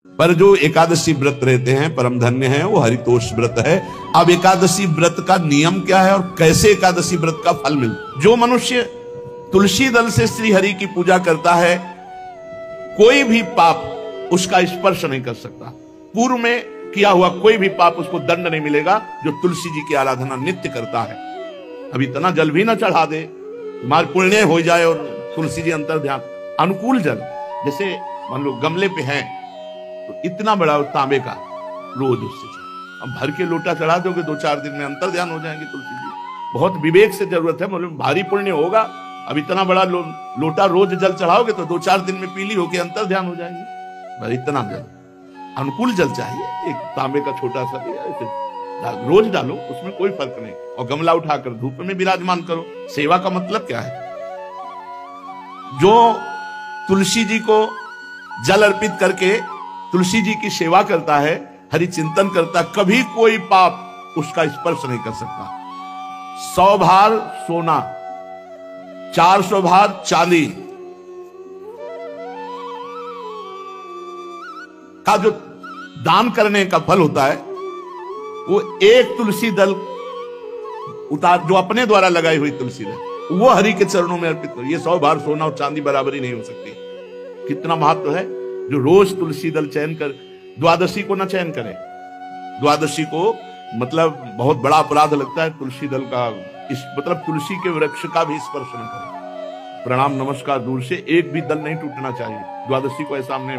पर जो एकादशी व्रत रहते हैं परम धन्य हैं, वो हरितोष व्रत है। अब एकादशी व्रत का नियम क्या है और कैसे एकादशी व्रत का फल मिलता? जो मनुष्य तुलसी दल से श्री हरि की पूजा करता है, कोई भी पाप उसका स्पर्श नहीं कर सकता। पूर्व में किया हुआ कोई भी पाप उसको दंड नहीं मिलेगा, जो तुलसी जी की आराधना नित्य करता है। अब इतना जल भी ना चढ़ा दे, मार पुण्य हो जाए और तुलसी जी अंतर ध्यान। अनुकूल जल, जैसे मान लो गमले पे हैं तो इतना बड़ा तांबे का रोज उससे अब भर के लोटा चढ़ा दोगे, 2-4 दिन में अंतर ध्यान हो जाएंगे तुलसी जी। बहुत विवेक से जरूरत है, मतलब भारी पुण्य होगा। अब इतना बड़ा लोटा रोज जल चढ़ाओगे तो 2-4 दिन में पीली होके अंतर ध्यान हो जाएंगे। पर इतना जल, अनुकूल जल चाहिए। एक तांबे का छोटा सा रोज डालो, उसमें कोई फर्क नहीं। और गमला उठाकर धूप में विराजमान करो। सेवा का मतलब क्या है? जो तुलसी जी को जल अर्पित करके तुलसी जी की सेवा करता है, हरि चिंतन करता, कभी कोई पाप उसका स्पर्श नहीं कर सकता। 100 भार सोना, 400 भार चांदी का जो दान करने का फल होता है, वो एक तुलसी दल उतार, जो अपने द्वारा लगाई हुई तुलसी दल, वो हरि के चरणों में अर्पित करो। ये 100 भार सोना और चांदी बराबर ही नहीं हो सकती। कितना महत्व है। जो रोज तुलसी दल चयन कर, द्वादशी को ना चयन करे। द्वादशी को मतलब बहुत बड़ा अपराध लगता है तुलसी दल का, मतलब तुलसी के वृक्ष का भी स्पर्श न करे। प्रणाम नमस्कार दूर से, एक भी दल नहीं टूटना चाहिए। द्वादशी को ऐसा हमने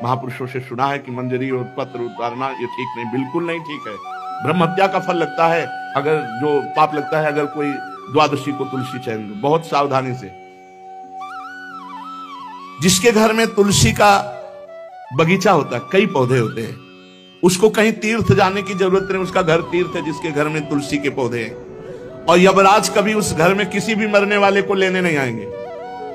महापुरुषों से सुना है कि मंजरी और पत्र उतारना ये ठीक नहीं, बिल्कुल नहीं ठीक है। ब्रह्म हत्या का फल लगता है, अगर जो पाप लगता है अगर कोई द्वादशी को तुलसी चयन, बहुत सावधानी से। जिसके घर में तुलसी का बगीचा होता है, कई पौधे होते हैं, उसको कहीं तीर्थ जाने की जरूरत नहीं, उसका घर तीर्थ है जिसके घर में तुलसी के पौधे हैं। और यमराज कभी उस घर में किसी भी मरने वाले को लेने नहीं आएंगे।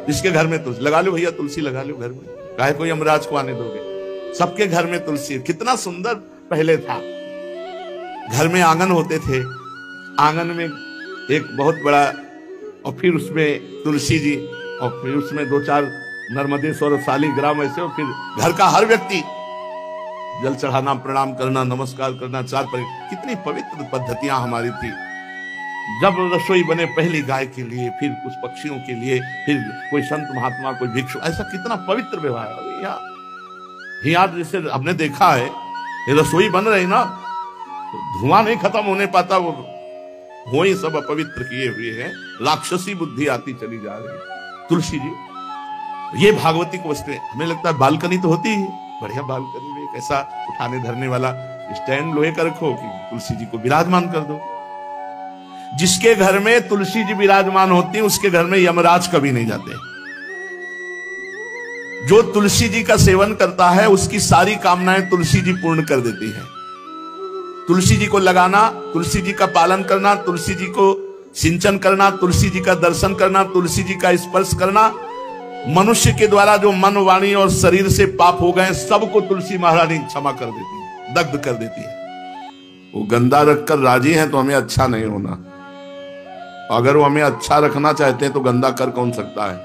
जिसके घर में तुलसी, लगा लो भैया तुलसी लगा लो घर में, काहे को यमराज को आने दोगे? सबके घर में तुलसी। कितना सुंदर पहले था। घर में आंगन होते थे, आंगन में एक बहुत बड़ा, और फिर उसमें तुलसी जी, और फिर उसमें 2-4 नर्मदेश्वर शालिग्राम ऐसे, और फिर घर का हर व्यक्ति जल चढ़ाना, प्रणाम करना, नमस्कार करना, कितनी पवित्र पद्धतियां हमारी थी। जब रसोई बने पहली गाय के लिए, फिर कुछ पक्षियों के लिए, फिर कोई संत महात्मा, कोई भिक्षु, ऐसा कितना पवित्र व्यवहार है। यहाँ जैसे हमने देखा है, ये रसोई बन रही ना, तो धुआं नहीं खत्म होने पाता, वो ही सब अपवित्र किए हुए हैं। राक्षसी बुद्धि आती चली जा रही है। तुलसी जी, ये भागवती को वस्तु, हमें लगता है बालकनी तो होती है, बढ़िया बालकनी में एक ऐसा उठाने धरने वाला स्टैंड लोहे का रखो कि तुलसी जी को विराजमान कर दो। जिसके घर में तुलसी जी विराजमान होती है, उसके घर में यमराज कभी नहीं जाते। जो तुलसी जी का सेवन करता है, उसकी सारी कामनाएं तुलसी जी पूर्ण कर देती है। तुलसी जी को लगाना, तुलसी जी का पालन करना, तुलसी जी को सिंचन करना, तुलसी जी का दर्शन करना, तुलसी जी का स्पर्श करना, मनुष्य के द्वारा जो मन, वाणी और शरीर से पाप हो गए, सबको तुलसी महारानी क्षमा कर देती है, दग्ध कर देती है। वो गंदा रखकर राजी हैं तो हमें अच्छा नहीं होना। अगर वो हमें अच्छा रखना चाहते हैं तो गंदा कर कौन सकता है?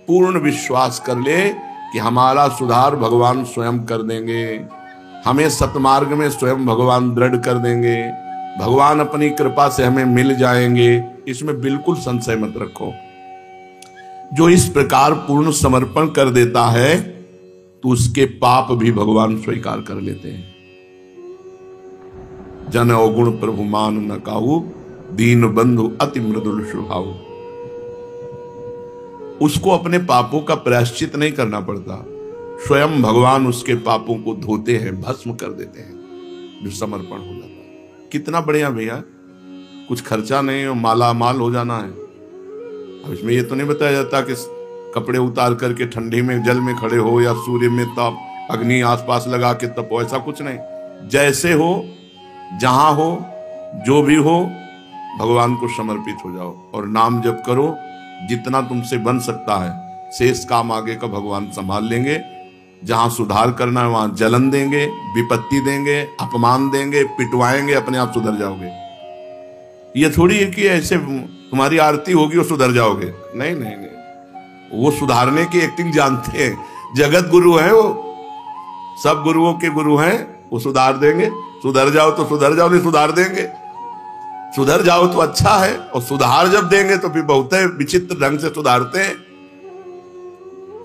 पूर्ण विश्वास कर ले कि हमारा सुधार भगवान स्वयं कर देंगे, हमें सतमार्ग में स्वयं भगवान दृढ़ कर देंगे, भगवान अपनी कृपा से हमें मिल जाएंगे। इसमें बिल्कुल संशय मत रखो। जो इस प्रकार पूर्ण समर्पण कर देता है तो उसके पाप भी भगवान स्वीकार कर लेते हैं। जन अवगुण प्रभु मान न काहू, दीन बंधु अति मृदुल स्वभाव। उसको अपने पापों का प्रायश्चित नहीं करना पड़ता, स्वयं भगवान उसके पापों को धोते हैं, भस्म कर देते हैं, जो समर्पण हो जाता है। कितना बढ़िया भैया, कुछ खर्चा नहीं और माला माल हो जाना है। अब इसमें ये तो नहीं बताया जाता कि कपड़े उतार करके ठंडी में जल में खड़े हो या सूर्य में ताप अग्नि आसपास लगा के तपो, ऐसा कुछ नहीं। जैसे हो, जहां हो, जो भी हो, भगवान को समर्पित हो जाओ और नाम जप करो। जितना तुमसे बन सकता है, शेष काम आगे का भगवान संभाल लेंगे। जहां सुधार करना है वहां जलन देंगे, विपत्ति देंगे, अपमान देंगे, पिटवाएंगे, अपने आप सुधर जाओगे। ये थोड़ी है कि ऐसे तुम्हारी आरती होगी और सुधर जाओगे। नहीं नहीं नहीं, वो सुधारने की एक्टिंग जानते हैं, जगत गुरु है वो। सब गुरुओं के गुरु हैं, वो सुधार देंगे। सुधर जाओ तो सुधर जाओ, नहीं सुधार देंगे। सुधर जाओ तो अच्छा है, और सुधार जब देंगे तो फिर बहुत विचित्र ढंग से सुधारते हैं।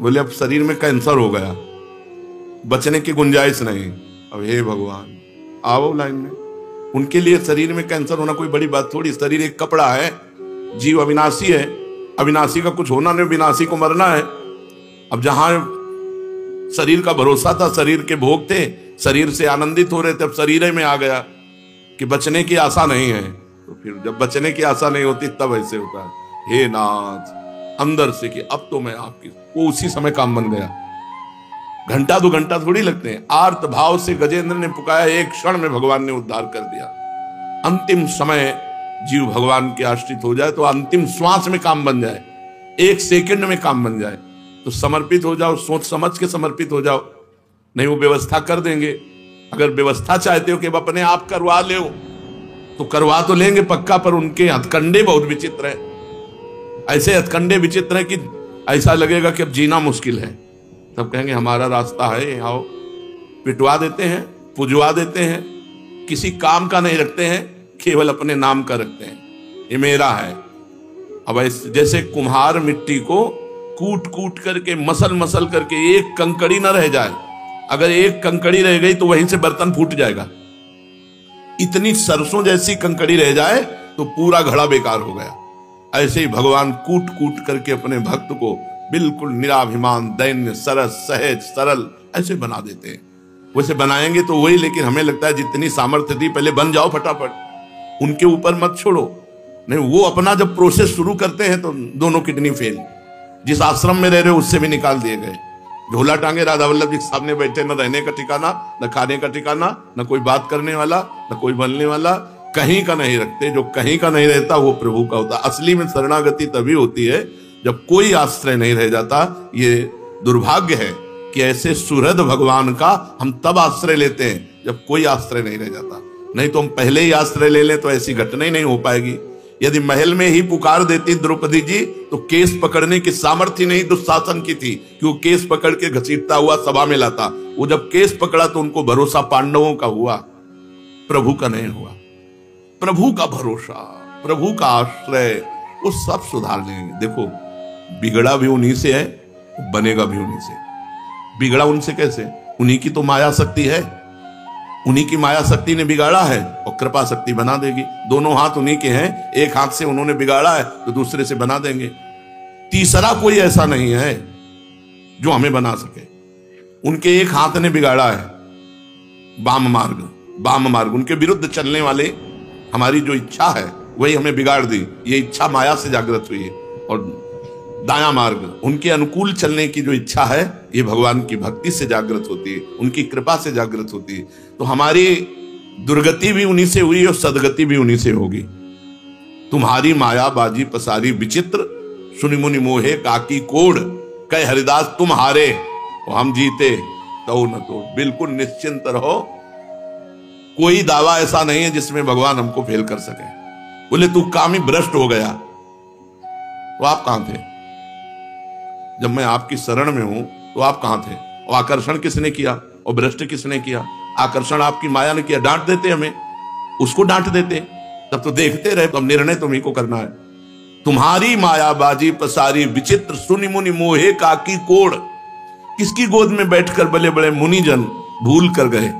बोले अब शरीर में कैंसर हो गया, बचने की गुंजाइश नहीं। अब हे भगवान आओ लाइन में। उनके लिए शरीर में कैंसर होना कोई बड़ी बात थोड़ी। शरीर एक कपड़ा है, जीव अविनाशी है, अविनाशी का कुछ होना नहीं, विनाशी को मरना है। अब जहां शरीर का भरोसा था, शरीर के भोग थे, शरीर से आनंदित हो रहे थे, अब शरीर में आ गया कि बचने की आशा नहीं है। तो फिर जब बचने की आशा नहीं होती तब ऐसे होता है। हे नाथ, अंदर से कि अब तो मैं आपकी, वो उसी समय काम बन गया। घंटा 2 घंटा थोड़ी लगते हैं। आर्त भाव से गजेंद्र ने पुकारा, एक क्षण में भगवान ने उद्धार कर दिया। अंतिम समय जीव भगवान के आश्रित हो जाए तो अंतिम श्वास में काम बन जाए, 1 सेकंड में काम बन जाए, तो समर्पित हो जाओ, सोच समझ के समर्पित हो जाओ। नहीं वो व्यवस्था कर देंगे। अगर व्यवस्था चाहते हो कि अपने आप करवा ले तो करवा तो लेंगे पक्का, पर उनके हथकंडे बहुत विचित्र है। ऐसे हथकंडे विचित्र है कि ऐसा लगेगा कि अब जीना मुश्किल है। तब कहेंगे हमारा रास्ता है, आओ। पिटवा देते हैं, पुजवा देते हैं, किसी काम का नहीं रखते हैं, केवल अपने नाम का रखते हैं, ये मेरा है। अब ऐसे जैसे कुम्हार मिट्टी को कूट कूट करके, मसल मसल करके, एक कंकड़ी न रह जाए। अगर एक कंकड़ी रह गई तो वहीं से बर्तन फूट जाएगा। इतनी सरसों जैसी कंकड़ी रह जाए तो पूरा घड़ा बेकार हो गया। ऐसे ही भगवान कूट कूट करके अपने भक्त को बिल्कुल निराभिमान, दैन्य, सरस, सहज, सरल ऐसे बना देते हैं। वैसे बनाएंगे तो वही, लेकिन हमें लगता है जितनी सामर्थ्य थी पहले बन जाओ फटाफट, उनके ऊपर मत छोड़ो। नहीं, वो अपना जब प्रोसेस शुरू करते हैं तो दोनों किडनी फेल। जिस आश्रम में रह रहे उससे भी निकाल दिए गए। झोला टांगे राधा वल्लभ जी सामने बैठे, न रहने का ठिकाना, न खाने का ठिकाना, न कोई बात करने वाला, न कोई बोलने वाला, कहीं का नहीं रखते। जो कहीं का नहीं रहता वो प्रभु का होता। असली में शरणागति तभी होती है जब कोई आश्रय नहीं रह जाता। ये दुर्भाग्य है कि ऐसे सुहृद भगवान का हम तब आश्रय लेते हैं जब कोई आश्रय नहीं रह जाता। नहीं तो हम पहले ही आश्रय ले लें तो ऐसी घटना ही नहीं हो पाएगी। यदि महल में ही पुकार देती द्रौपदी जी तो केस पकड़ने की सामर्थ्य नहीं दुशासन की थी कि वो केस पकड़ के घसीटता हुआ सभा में लाता। वो जब केस पकड़ा तो उनको भरोसा पांडवों का हुआ, प्रभु का नहीं हुआ। प्रभु का भरोसा, प्रभु का आश्रय, वो सब सुधार लेंगे। देखो बिगड़ा भी उन्हीं से है, बनेगा भी उन्हीं से। बिगड़ा उनसे कैसे? उन्हीं की तो माया शक्ति है, उन्हीं की माया शक्ति ने बिगाड़ा है और कृपा शक्ति बना देगी। दोनों हाथ उन्हीं के हैं, एक हाथ से उन्होंने बिगाड़ा है तो दूसरे से बना देंगे। तीसरा कोई ऐसा नहीं है जो हमें बना सके। उनके एक हाथ ने बिगाड़ा है वाम मार्ग, उनके विरुद्ध चलने वाले हमारी जो इच्छा है वही हमें बिगाड़ दी। ये इच्छा माया से जागृत हुई है। और दाया मार्ग, उनके अनुकूल चलने की जो इच्छा है ये भगवान की भक्ति से जागृत होती है, उनकी कृपा से जागृत होती है। तो हमारी दुर्गति भी उन्हीं से हुई और सदगति भी उन्हीं से होगी। तुम्हारी माया बाजी पसारी विचित्र, सुनि मुनि मोहे काकी कोड़, कह हरिदास तुम हारे और हम जीते तो न तो। बिल्कुल निश्चिंत रहो, कोई दावा ऐसा नहीं है जिसमें भगवान हमको फेल कर सके। बोले तू कामी भ्रष्ट हो गया, तो आप कहां थे जब मैं आपकी शरण में हूं? तो आप कहां थे? और आकर्षण किसने किया और भ्रष्ट किसने किया? आकर्षण आपकी माया ने किया। डांट देते हमें, उसको डांट देते, तब तो देखते रहे। तो निर्णय तुम्हीं को करना है। तुम्हारी माया बाजी पसारी विचित्र, सुनि मुनि मोहे काकी कोड़। किसकी गोद में बैठकर बड़े बड़े मुनिजन भूल कर गए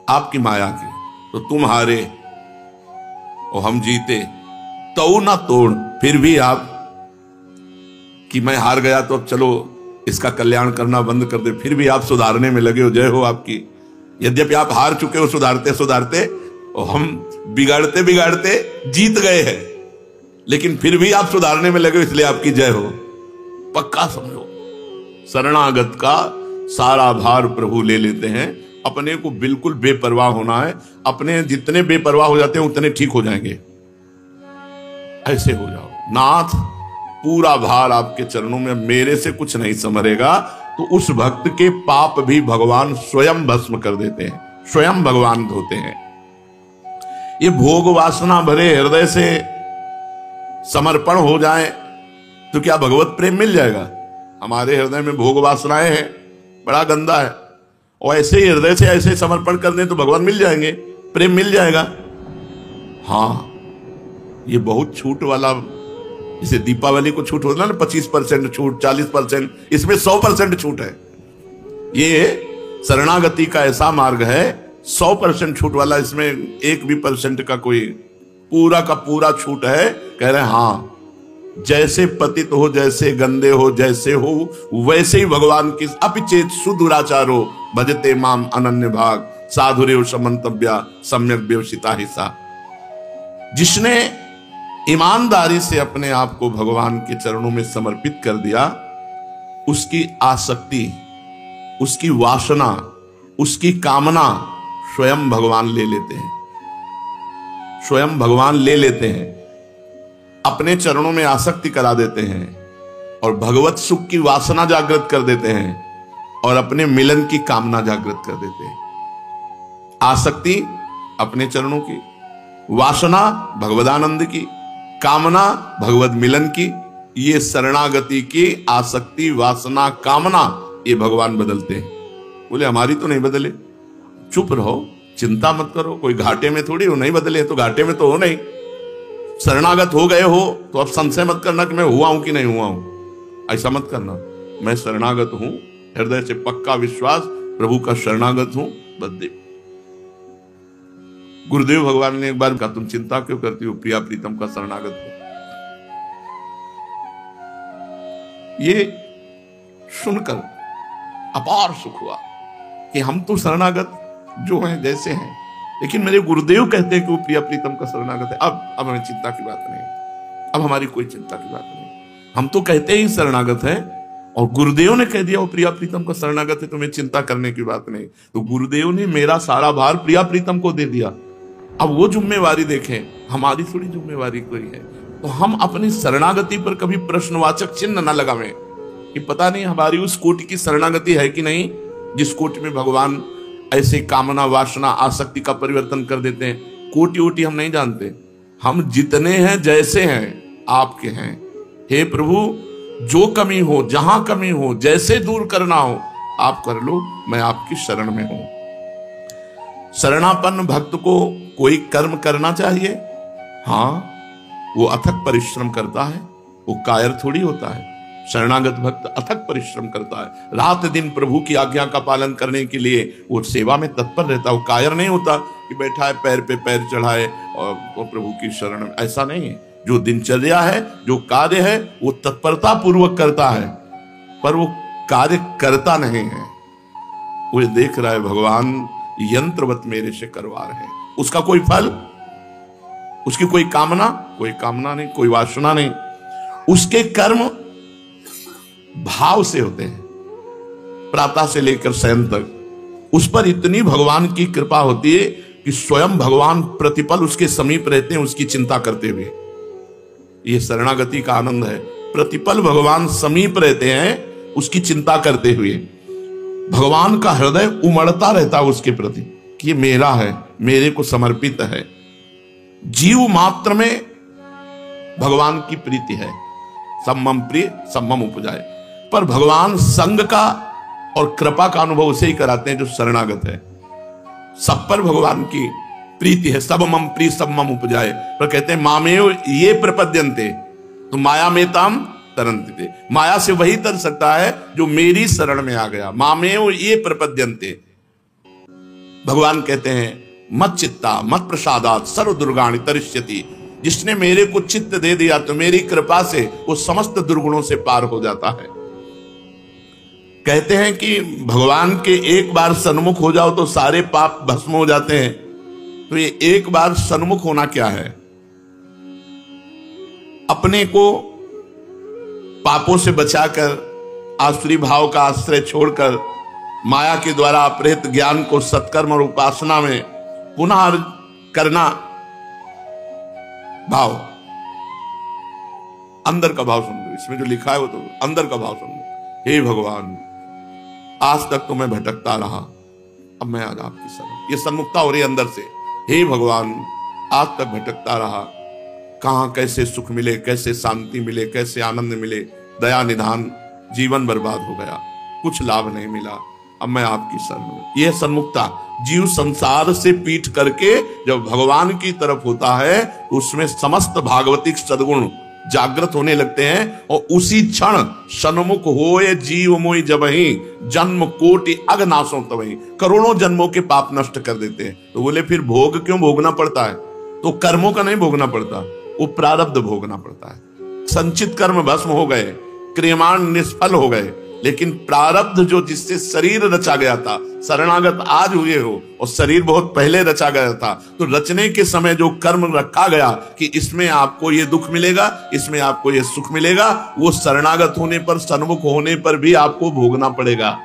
आपकी माया की। तो तुम हारे और हम जीते तो ना तोड़। फिर भी आप कि मैं हार गया तो अब चलो इसका कल्याण करना बंद कर दे, फिर भी आप सुधारने में लगे हो। जय हो आपकी। यद्यपि आप हार चुके हो सुधारते सुधारते, और हम बिगाड़ते बिगाड़ते जीत गए हैं, लेकिन फिर भी आप सुधारने में लगे हो, इसलिए आपकी जय हो। पक्का समझो, शरणागत का सारा भार प्रभु ले लेते हैं। अपने को बिल्कुल बेपरवाह होना है। अपने जितने बेपरवाह हो जाते हैं उतने ठीक हो जाएंगे। ऐसे हो जाओ। नाथ पूरा भार आपके चरणों में, मेरे से कुछ नहीं संभरेगा। तो उस भक्त के पाप भी भगवान स्वयं भस्म कर देते हैं, स्वयं भगवान धोते हैं। ये भोग वासना भरे हृदय से समर्पण हो जाए तो क्या भगवत प्रेम मिल जाएगा? हमारे हृदय में भोग वासनाएं हैं, बड़ा गंदा है। और ऐसे ही हृदय से ऐसे समर्पण कर दें तो भगवान मिल जाएंगे, प्रेम मिल जाएगा। हाँ, ये बहुत छूट वाला, जैसे दीपावली को छूट होता है ना, 25% छूट, 40%, इसमें 100% छूट है। ये शरणागति का ऐसा मार्ग है 100% छूट वाला, इसमें 1% का कोई, पूरा का पूरा छूट है। कह रहे हैं हाँ, जैसे पतित हो, जैसे गंदे हो, जैसे हो वैसे ही भगवान की अपिचेत सुदुराचारो भजते माम अनन्य भाग साधुरेव समंतव्या सम्यक व्यवसिता हिस्सा। जिसने ईमानदारी से अपने आप को भगवान के चरणों में समर्पित कर दिया, उसकी आसक्ति, उसकी वासना, उसकी कामना स्वयं भगवान ले लेते हैं, स्वयं भगवान ले लेते हैं, अपने चरणों में आसक्ति करा देते हैं और भगवत सुख की वासना जागृत कर देते हैं और अपने मिलन की कामना जागृत कर देते हैं। आसक्ति अपने चरणों की, वासना भगवदानंद की, कामना भगवत मिलन की। ये शरणागति की आसक्ति, वासना, कामना ये भगवान बदलते हैं। बोले हमारी तो नहीं बदले, चुप रहो, चिंता मत करो, कोई घाटे में थोड़ी हो, नहीं बदले तो घाटे में तो हो नहीं। शरणागत हो गए हो तो अब संशय मत करना कि मैं हुआ हूं कि नहीं हुआ हूं, ऐसा मत करना। मैं शरणागत हूं, हृदय से पक्का विश्वास, प्रभु का शरणागत हूं, बदले। गुरुदेव भगवान ने एक बार कहा, तुम चिंता क्यों करती हो, प्रिया प्रीतम का शरणागत हो। ये सुनकर अपार सुख हुआ कि हम तो शरणागत जो हैं जैसे हैं, लेकिन मेरे गुरुदेव कहते हैं कि वो प्रिया प्रीतम का शरणागत है। अब हमें चिंता की बात नहीं, अब हमारी कोई चिंता की बात नहीं। हम तो कहते ही शरणागत है और गुरुदेव ने कह दिया वो प्रिया प्रीतम का शरणागत है, तुम्हें चिंता करने की बात नहीं। तो गुरुदेव ने मेरा सारा भार प्रिया प्रीतम को दे दिया। अब वो जिम्मेवारी देखें, हमारी थोड़ी जिम्मेवारी कोई है। तो हम अपनी शरणागति पर कभी प्रश्नवाचक चिन्ह न लगावें कि पता नहीं हमारी उस कोटि की शरणागति है कि नहीं, जिस कोटि में भगवान ऐसे कामना, वासना, आसक्ति का परिवर्तन कर देते हैं। कोटि वोटि हम नहीं जानते, हम जितने हैं जैसे हैं आपके हैं। हे प्रभु, जो कमी हो, जहां कमी हो, जैसे दूर करना हो आप कर लो, मैं आपकी शरण में हूं। शरणापन्न भक्त को कोई कर्म करना चाहिए, हाँ, वो अथक परिश्रम करता है, वो कायर थोड़ी होता है। शरणागत भक्त अथक परिश्रम करता है, रात दिन प्रभु की आज्ञा का पालन करने के लिए वो सेवा में तत्पर रहता है। वो कायर नहीं होता कि बैठा है पैर पे पैर चढ़ाए और प्रभु की शरण में, ऐसा नहीं है। जो दिनचर्या है, जो कार्य है, वो तत्परता पूर्वक करता है, पर वो कार्य करता नहीं है। वो देख रहा है भगवान यंत्रवत मेरे से करवा रहे हैं, उसका कोई फल, उसकी कोई कामना नहीं, कोई वासना नहीं। उसके कर्म भाव से होते हैं, प्रातः से लेकर शयन तक। उस पर इतनी भगवान की कृपा होती है कि स्वयं भगवान प्रतिपल उसके समीप रहते हैं, उसकी चिंता करते हुए। यह शरणागति का आनंद है। प्रतिपल भगवान समीप रहते हैं, उसकी चिंता करते हुए। भगवान का हृदय उमड़ता रहता है उसके प्रति कि ये मेरा है, मेरे को समर्पित है। जीव मात्र में भगवान की प्रीति है। सम्मम प्रिय सम्मम उपजाए। पर भगवान संग का और कृपा का अनुभव उसे ही कराते हैं जो शरणागत है। सब पर भगवान की प्रीति है। सब मम प्रिय सब मम उपजाए। पर कहते हैं मामेव ये प्रपद्यन्ते, तो माया में ताम तरन्ते। माया से वही तर सकता है जो मेरी शरण में आ गया। मामेव ये प्रपद्यन्ते। भगवान कहते हैं मत चित्ता मत प्रसादात सर्व दुर्गाणि तरिष्यति। जिसने मेरे को चित्त दे दिया तो मेरी कृपा से वो समस्त दुर्गुणों से पार हो जाता है। कहते हैं कि भगवान के एक बार सन्मुख हो जाओ तो सारे पाप भस्म हो जाते हैं। तो ये एक बार सन्मुख होना क्या है? अपने को पापों से बचाकर, आसुरी भाव का आश्रय छोड़कर, माया के द्वारा अपहृत ज्ञान को सत्कर्म और उपासना में पुनः करना। भाव, अंदर का भाव समझो। इसमें जो लिखा है वो तो अंदर का भाव समझो। हे भगवान, आज तक तो मैं भटकता रहा, अब मैं आज आपकी शरण। ये सन्मुखता हो रही अंदर से। हे भगवान, आज तक भटकता रहा, कहां कैसे सुख मिले, कैसे शांति मिले, कैसे आनंद मिले। दया निधान, जीवन बर्बाद हो गया, कुछ लाभ नहीं मिला। अब मैं आपकी शरण में। यह सन्मुखता, जीव संसार से पीठ करके जब भगवान की तरफ होता है उसमें समस्त भागवतिक सद्गुण जागृत होने लगते हैं और उसी क्षण सन्मुख होए जीव मोहि जबहि जन्म कोटि अगनाशों तबहि, करोड़ों जन्मों के पाप नष्ट कर देते हैं। तो बोले फिर भोग क्यों भोगना पड़ता है? तो कर्मों का नहीं भोगना पड़ता, वो प्रारब्ध भोगना पड़ता है। संचित कर्म भस्म हो गए, क्रियमाण निष्फल हो गए, लेकिन प्रारब्ध जो जिससे शरीर रचा गया था, शरणागत आज हुए हो और शरीर बहुत पहले रचा गया था, तो रचने के समय जो कर्म रखा गया कि इसमें आपको ये दुख मिलेगा, इसमें आपको ये सुख मिलेगा, वो शरणागत होने पर, सन्मुख होने पर भी आपको भोगना पड़ेगा।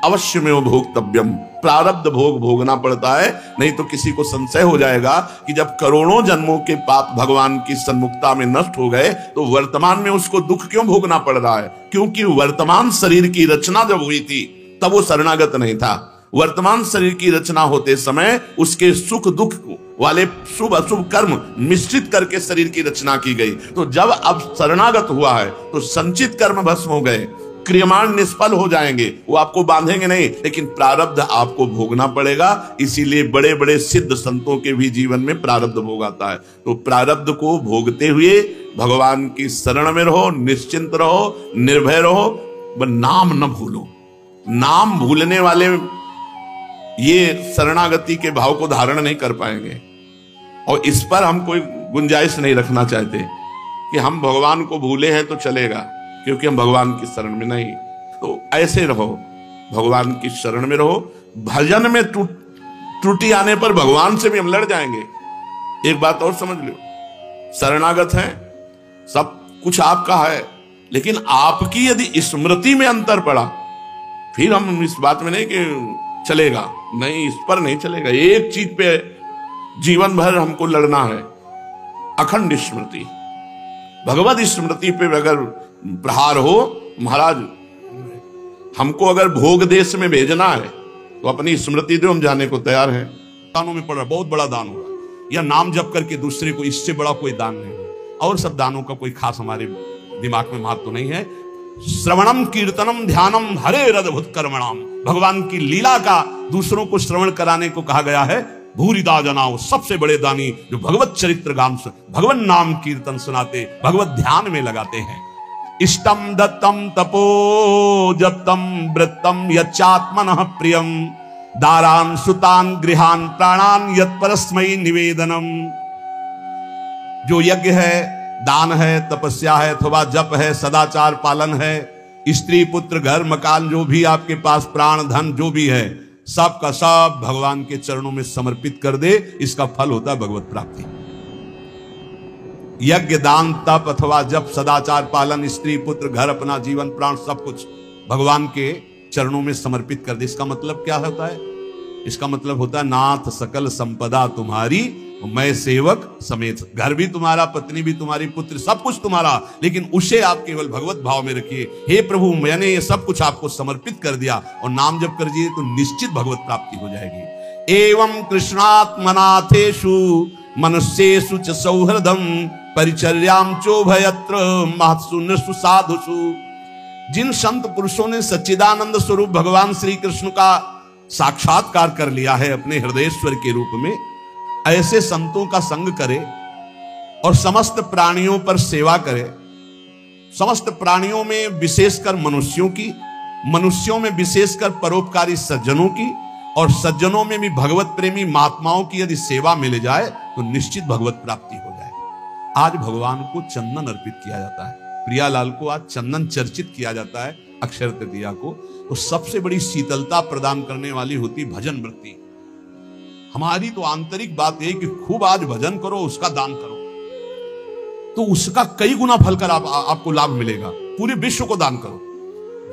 अवश्य में वो भोक्तव्यम, प्रारब्ध भोग भोगना पड़ता है। नहीं तो किसी को संशय हो जाएगा कि जब करोड़ों जन्मों के पाप भगवान की सन्मुखता में नष्ट हो गए तो वर्तमान में उसको दुख क्यों भोगना पड़ रहा है? क्योंकि वर्तमान शरीर की रचना जब हुई थी तब वो शरणागत नहीं था। वर्तमान शरीर की रचना होते समय उसके सुख दुख वाले शुभ अशुभ कर्म मिश्रित करके शरीर की रचना की गई। तो जब अब शरणागत हुआ है तो संचित कर्म भस्म हो गए, क्रियमाण निष्फल हो जाएंगे, वो आपको बांधेंगे नहीं, लेकिन प्रारब्ध आपको भोगना पड़ेगा। इसीलिए बड़े बड़े सिद्ध संतों के भी जीवन में प्रारब्ध भोग आता है। तो प्रारब्ध को भोगते हुए भगवान की शरण में रहो, निश्चिंत रहो, निर्भय रहो, नाम न भूलो। नाम भूलने वाले ये शरणागति के भाव को धारण नहीं कर पाएंगे। और इस पर हम कोई गुंजाइश नहीं रखना चाहते कि हम भगवान को भूले हैं तो चलेगा, क्योंकि हम भगवान की शरण में नहीं। तो ऐसे रहो, भगवान की शरण में रहो। भजन में त्रुटि आने पर भगवान से भी हम लड़ जाएंगे। एक बात और समझ लो, शरणागत है, सब कुछ आपका है, लेकिन आपकी यदि स्मृति में अंतर पड़ा, फिर हम इस बात में नहीं कि चलेगा, नहीं, इस पर नहीं चलेगा। एक चीज पे जीवन भर हमको लड़ना है, अखंड स्मृति, भगवत स्मृति पे अगर प्रहार हो, महाराज हमको अगर भोग देश में भेजना है तो अपनी स्मृति दो, हम जाने को तैयार हैं। दानों में पड़ रहा, बहुत बड़ा दान होगा, या नाम जप करके दूसरे को, इससे बड़ा कोई दान नहीं है। और सब दानों का कोई खास हमारे दिमाग में महत्व नहीं है। श्रवणम कीर्तनम ध्यानम हरे रदभुत कर्मणाम, भगवान की लीला का दूसरों को श्रवण कराने को कहा गया है। भूरिदा जनाओ, सबसे बड़े दानी जो भगवत चरित्र गान, भगवान नाम कीर्तन सुनाते, भगवत ध्यान में लगाते हैं। इष्टम दत्तम तपो जप्तम वृत्तम यच्चात्मनः प्रियम, दारान सुतान गृहान प्राणान यत्परस्मै निवेदनम। जो यज्ञ है, दान है, तपस्या है, अथवा जप है, सदाचार पालन है, स्त्री पुत्र घर मकान जो भी आपके पास, प्राण धन जो भी है, सब का सब भगवान के चरणों में समर्पित कर दे, इसका फल होता है भगवत प्राप्ति। यज्ञ दान तप अथवा जप सदाचार पालन, स्त्री पुत्र घर अपना जीवन प्राण सब कुछ भगवान के चरणों में समर्पित कर दे। इसका मतलब क्या होता है? इसका मतलब होता है नाथ सकल संपदा तुम्हारी, मैं सेवक समेत। घर भी तुम्हारा, पत्नी भी तुम्हारी, पुत्र सब कुछ तुम्हारा, लेकिन उसे आप केवल भगवत भाव में रखिए। हे प्रभु, मैंने ये सब कुछ आपको समर्पित कर दिया, और नाम जप कर दिए तो निश्चित भगवत प्राप्ति हो जाएगी। एवं कृष्णात्मनाथेषु मनुष्येषु च सौहृदम परिचर्याम चोभयत्र महत्सु नृषु साधुषु। जिन संत पुरुषों ने सच्चिदानंद स्वरूप भगवान श्री कृष्ण का साक्षात्कार कर लिया है अपने हृदयेश्वर के रूप में, ऐसे संतों का संग करे और समस्त प्राणियों पर सेवा करे। समस्त प्राणियों में विशेषकर मनुष्यों की, मनुष्यों में विशेषकर परोपकारी सज्जनों की, और सज्जनों में भी भगवत प्रेमी महात्माओं की यदि सेवा मिल जाए तो निश्चित भगवत प्राप्ति हो जाए। आज भगवान को चंदन अर्पित किया जाता है, प्रियालाल को आज चंदन चर्चित किया जाता है, अक्षय तृतीया को। तो सबसे बड़ी शीतलता प्रदान करने वाली होती भजन वृत्ति। हमारी तो आंतरिक बात है कि खूब आज भजन करो, उसका दान करो, तो उसका कई गुना फल कर आपको लाभ मिलेगा। पूरे विश्व को दान करो,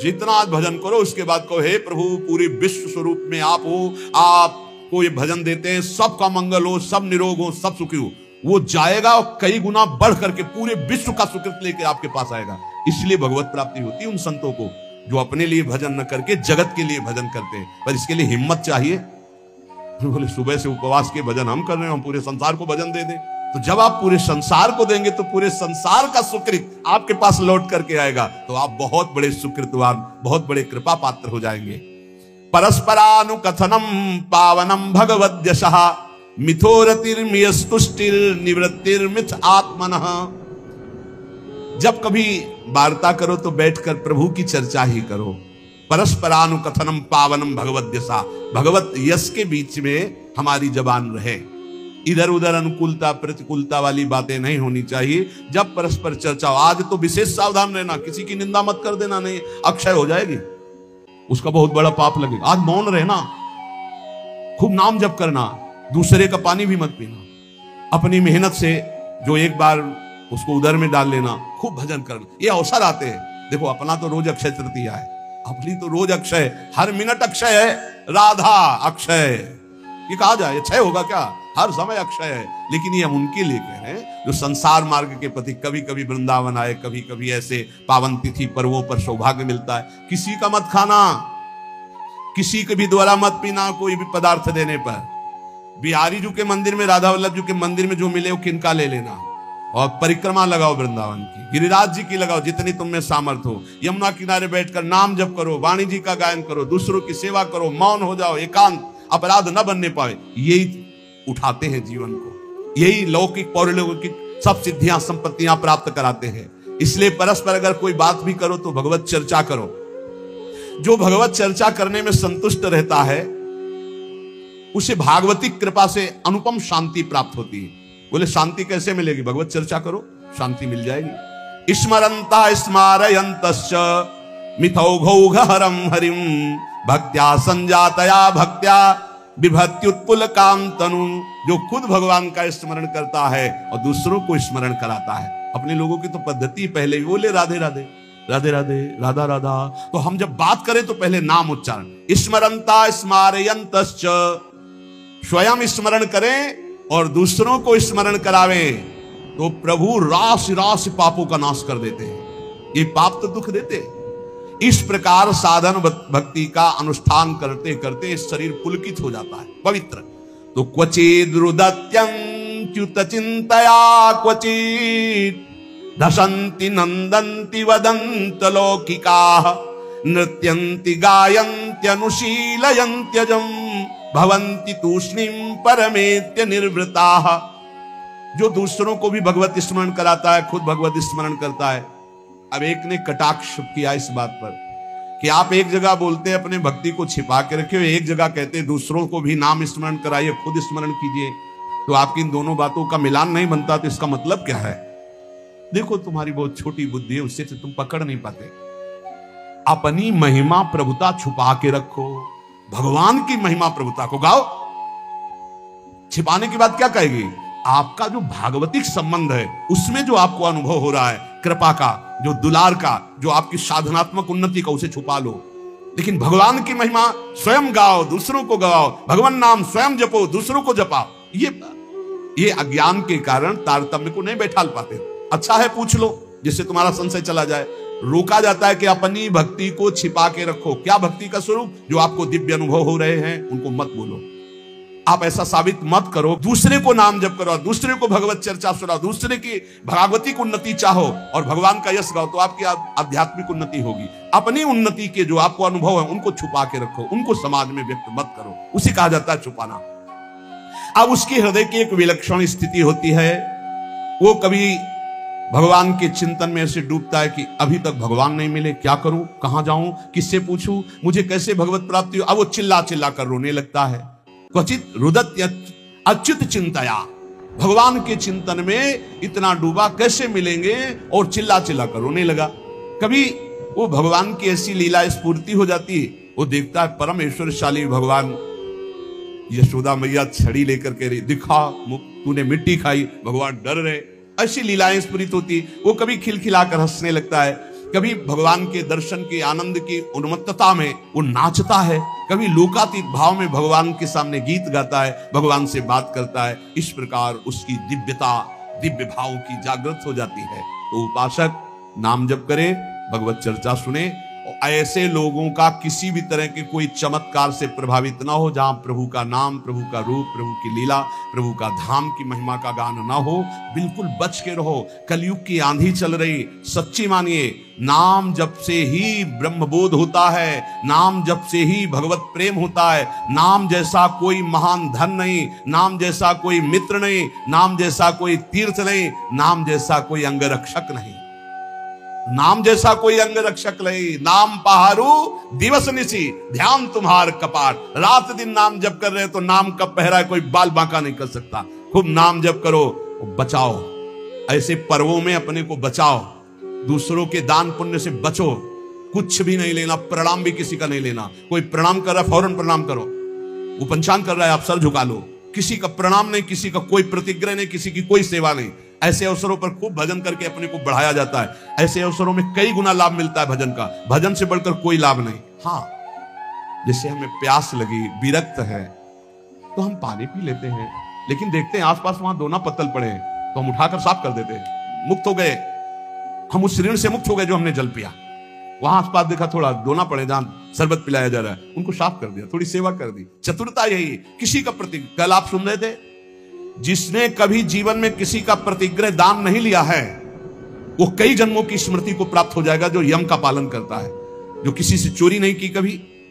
जितना आज भजन करो, उसके बाद कहो हे प्रभु पूरे विश्व स्वरूप में आप हो, आपको ये भजन देते हैं, सबका मंगल हो, सब निरोग हो, सब सुखी हो। वो जाएगा और कई गुना बढ़ करके पूरे विश्व का सुकृत लेके आपके पास आएगा। इसलिए भगवत प्राप्ति होती है उन संतों को जो अपने लिए भजन न करके जगत के लिए भजन करते हैं। पर इसके लिए हिम्मत चाहिए। बोले सुबह से उपवास के भजन हम कर रहे हैं, हम पूरे संसार को भजन दे दें। तो जब आप पूरे संसार को देंगे तो पूरे संसार का सुकृत आपके पास लौट करके आएगा, तो आप बहुत बड़े सुकृतवान, बहुत बड़े कृपा पात्र हो जाएंगे। परस्परानुकथनम पावनम भगवद्यशः मिथोरतिर्मियस्तुष्टिर्निवृत्तिर्मिथ आत्मनः। जब कभी वार्ता करो तो बैठकर प्रभु की चर्चा ही करो। परस्परानुकथनम पावनम भगवद्यशः, भगवत यश के बीच में हमारी जबान रहे। इधर उधर अनुकूलता प्रतिकूलता वाली बातें नहीं होनी चाहिए। जब परस्पर चर्चा हो, आज तो विशेष सावधान रहना, किसी की निंदा मत कर देना, नहीं अक्षय हो जाएगी, उसका बहुत बड़ा पाप लगेगा। आज मौन रहना, खूब नाम जप करना, दूसरे का पानी भी मत पीना, अपनी मेहनत से जो एक बार उसको उदर में डाल लेना, खूब भजन करना, ये अवसर आते हैं। देखो अपना तो रोज अक्षय तृतीया है, अपनी तो रोज अक्षय, हर मिनट अक्षय है। राधा अक्षय, ये कहा जाए अक्षय होगा क्या? हर समय अक्षय है। लेकिन ये हम उनके लिए कह रहे हैं जो संसार मार्ग के प्रति कभी कभी वृंदावन आए, कभी कभी ऐसे पावन तिथि पर्वों पर सौभाग्य मिलता है। किसी का मत खाना, किसी के भी द्वारा मत पीना, कोई भी पदार्थ देने पर। बिहारी जी के मंदिर में, राधा वल्लभ जी के मंदिर में जो मिले वो किनका ले लेना, और परिक्रमा लगाओ वृंदावन की, गिरिराज जी की लगाओ, जितनी तुम में सामर्थ्य हो। यमुना किनारे बैठकर नाम जप करो, वाणी जी का गायन करो, दूसरों की सेवा करो, मौन हो जाओ, एकांत, अपराध न बनने पाए। यही उठाते हैं जीवन को, यही लौकिक पौरलौकिक सब सिद्धियां संपत्तियां प्राप्त कराते हैं। इसलिए परस्पर अगर कोई बात भी करो तो भगवत चर्चा करो। जो भगवत चर्चा करने में संतुष्ट रहता है उसे भागवती कृपा से अनुपम शांति प्राप्त होती है। बोले शांति कैसे मिलेगी? भगवत चर्चा करो, शांति मिल जाएगी। स्मरंता स्मारयन्तश्च मिथौघौघहरं हरिं भक्त्या संजातया भक्त्या विभत्युत्पुल काम तनु। जो खुद भगवान का स्मरण करता है और दूसरों को स्मरण कराता है। अपने लोगों की तो पद्धति पहले ही बोले राधे राधे राधे राधे राधा राधा, तो हम जब बात करें तो पहले नाम उच्चारण। स्मरंता स्मारयन्तश्च, स्वयं स्मरण करें और दूसरों को स्मरण करावें, तो प्रभु राशि राशि पापों का नाश कर देते हैं। ये पाप तो दुख देते हैं। इस प्रकार साधन भक्ति का अनुष्ठान करते करते शरीर पुलकित हो जाता है, पवित्र। तो क्वचिद रुदत्यंच्युत चिंतया क्वचित धसंति नंदंति वदंत लौकिकाः नृत्यंति गायन्ति अनुशीलयन्त्यजं भवन्ति तूष्णीं परमेत्य निर्वृताः। जो दूसरों को भी भगवत स्मरण कराता है, खुद भगवत स्मरण करता है। अब एक ने कटाक्ष किया इस बात पर कि आप एक जगह बोलते हैं अपने भक्ति को छिपा के रखे हुए, एक जगह कहते हैं दूसरों को भी नाम स्मरण कराइए, खुद स्मरण कीजिए, तो आपकी इन दोनों बातों का मिलान नहीं बनता। तो इसका मतलब क्या है? देखो तुम्हारी बहुत छोटी बुद्धि है, उससे तुम पकड़ नहीं पाते। अपनी महिमा प्रभुता छुपा के रखो, भगवान की महिमा प्रभुता को गाओ। छिपाने की बात क्या कहेगी? आपका जो भागवतिक संबंध है उसमें जो आपको अनुभव हो रहा है, कृपा का, जो दुलार का, जो आपकी साधनात्मक उन्नति का, उसे छुपा लो। लेकिन भगवान की महिमा स्वयं गाओ, दूसरों को गाओ, भगवान नाम स्वयं जपो, दूसरों को जपाओ। ये अज्ञान के कारण तारतम्य को नहीं बैठा पाते। अच्छा है पूछ लो जिससे तुम्हारा संशय चला जाए। रोका जाता है कि अपनी भक्ति को छिपा के रखो। क्या भक्ति का स्वरूप? जो आपको दिव्य अनुभव हो रहे हैं उनको मत बोलो, आप ऐसा साबित मत करो। दूसरे को नाम जप करो, दूसरे को भगवत चर्चा सुनाओ, दूसरे की भागवतिक उन्नति चाहो और भगवान का यश गाओ, तो आपकी आध्यात्मिक उन्नति होगी। अपनी उन्नति के जो आपको अनुभव है उनको छुपा के रखो, उनको समाज में व्यक्त मत करो, उसे कहा जाता है छुपाना। अब उसके हृदय की एक विलक्षण स्थिति होती है, वो कभी भगवान के चिंतन में ऐसे डूबता है कि अभी तक भगवान नहीं मिले, क्या करूं, कहां जाऊं, किससे पूछूं, मुझे कैसे भगवत प्राप्ति हो। अब वो चिल्ला चिल्ला कर रोने लगता है। क्वचित रुदत्य अच्युत चिंतया, भगवान के चिंतन में इतना डूबा, कैसे मिलेंगे, और चिल्ला चिल्ला कर रोने लगा। कभी वो भगवान की ऐसी लीला स्फूर्ति हो जाती है, वो देखता है परम ऐश्वर्यशाली भगवान, यशोदा मैया छड़ी लेकर के दिखा, तूने मिट्टी खाई, भगवान डर रहे, ऐसी लीलाएं स्फुरित होती। वो कभी खिलखिलाकर हंसने लगता है, कभी भगवान के दर्शन के आनंद की उन्मत्तता में वो नाचता है, कभी लोकातीत भाव में भगवान के सामने गीत गाता है, भगवान से बात करता है। इस प्रकार उसकी दिव्यता, दिव्य भाव की जागृत हो जाती है। तो उपासक नाम जप करे, भगवत चर्चा सुने ऐसे लोगों का किसी भी तरह के कोई चमत्कार से प्रभावित ना हो, जहां प्रभु का नाम, प्रभु का रूप, प्रभु की लीला, प्रभु का धाम की महिमा का गान ना हो। बिल्कुल बच के रहो। कलयुग की आंधी चल रही, सच्ची मानिए, नाम जप से ही ब्रह्मबोध होता है, नाम जप से ही भगवत प्रेम होता है। नाम जैसा कोई महान धन नहीं, नाम जैसा कोई मित्र नहीं, नाम जैसा कोई तीर्थ नहीं, नाम जैसा कोई अंगरक्षक नहीं, नाम जैसा कोई अंग रक्षक नहीं। नाम पहारू दिवस निसी, ध्यान तुम्हार कपाट। रात दिन नाम जप कर रहे तो नाम कब पहरा है कोई बाल बांका नहीं कर सकता। खूब नाम जप करो, बचाओ, ऐसे पर्वों में अपने को बचाओ, दूसरों के दान पुण्य से बचो। कुछ भी नहीं लेना, प्रणाम भी किसी का नहीं लेना। कोई प्रणाम कर रहा है फौरन प्रणाम करो, वो पंचांग कर रहा है आप सर झुका लो। किसी का प्रणाम नहीं, किसी का कोई प्रतिग्रह नहीं, किसी की कोई सेवा नहीं। ऐसे अवसरों पर खूब भजन करके अपने को बढ़ाया जाता है। ऐसे अवसरों में कई गुना लाभ मिलता है भजन का, भजन से बढ़कर कोई लाभ नहीं। हाँ, जैसे हमें प्यास लगी, विरक्त है, तो हम पानी पी लेते हैं, लेकिन देखते हैं आसपास वहां दोना पत्तल पड़े हैं तो हम उठाकर साफ कर देते हैं। मुक्त हो गए हम, उस ऋण से मुक्त हो गए जो हमने जल पिया। वहां आसपास देखा थोड़ा दोना पड़े जहां शरबत पिलाया जा रहा है, उनको साफ कर दिया, थोड़ी सेवा कर दी। चतुरता यही, किसी का प्रति। कल आप सुन रहे थे, जिसने कभी जीवन में किसी का प्रतिग्रह दान नहीं लिया है, वो कई जन्मों की स्मृति को प्राप्त हो जाएगा। जो यम का पालन करता है, जो किसी से चोरी नहीं की,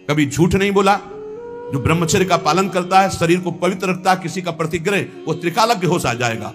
कभी झूठ नहीं बोला, जो ब्रह्मचर्य का पालन करता है, शरीर को पवित्र रखता है, किसी का प्रतिग्रह, वो त्रिकालज्ञ हो सा जाएगा।